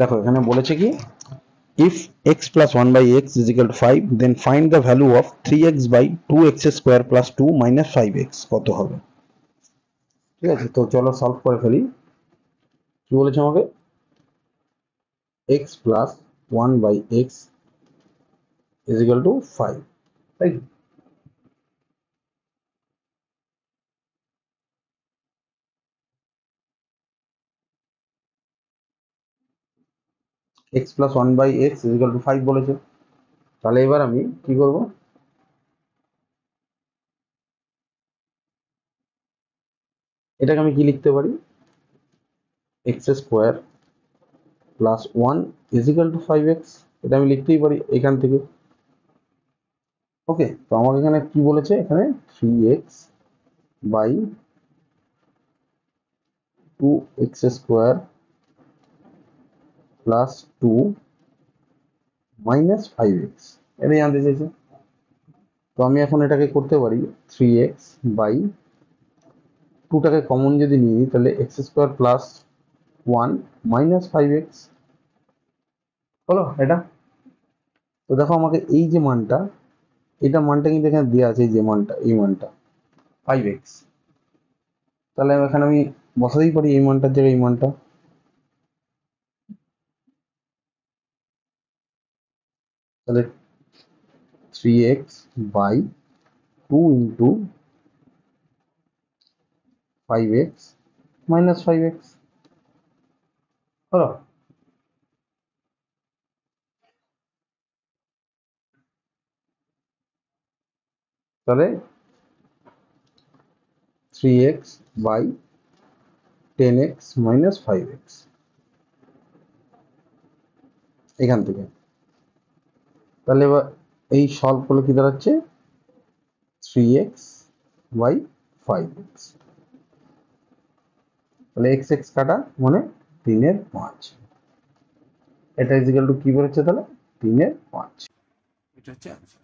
দেখো এখানে বলেছে কি, if x plus 1 by x is equal to 5, then find the value of 3x by 2x square plus 2 minus 5x কত হবে। ঠিক আছে, তো চলো সলভ করে ফেলি। কি বলেছে আমাকে, x plus 1 by x is equal to 5, তাই x plus 1 by x is equal to 5 বলেছে। তাহলে এবার আমি কি করব, এটাকে আমি কি লিখতে পারি, x square plus 1 is equal to 5x, এটা আমি লিখতেই পারি এখান থেকে। ওকে, তো আমাকে এখানে কি বলেছে, এখানে 3x by 2x square plus 2 minus 5x, এটাই জানতে চাইছে। তো আমি এখন এটাকে করতে পারি 3x বাই 2টাকে কমন যদি নিই তাহলে x square plus 1 minus 5x হলো এটা। তো দেখো আমাকে এই যে মানটা, এটা মানটা কিন্তু এখানে দেওয়া আছে, এই যে মানটা, এই মানটা 5x, তাহলে এখানে আমি বসাতেই পারি এই মানটার জায়গায় এই মানটা। তাহলে 3x by 2 into 5x minus 5x হলো। তাহলে 3x by 10x minus 5x এখান থেকে। তাহলে এবার এই সলভ করলে কি দাঁড়াচ্ছে, 3x বাই 5x, তাহলে x x কাটা মানে 3/5, এটা ইজ ইকুয়াল টু কি বলেছে তাহলে 3/5, এটা হচ্ছে অ্যান্সার।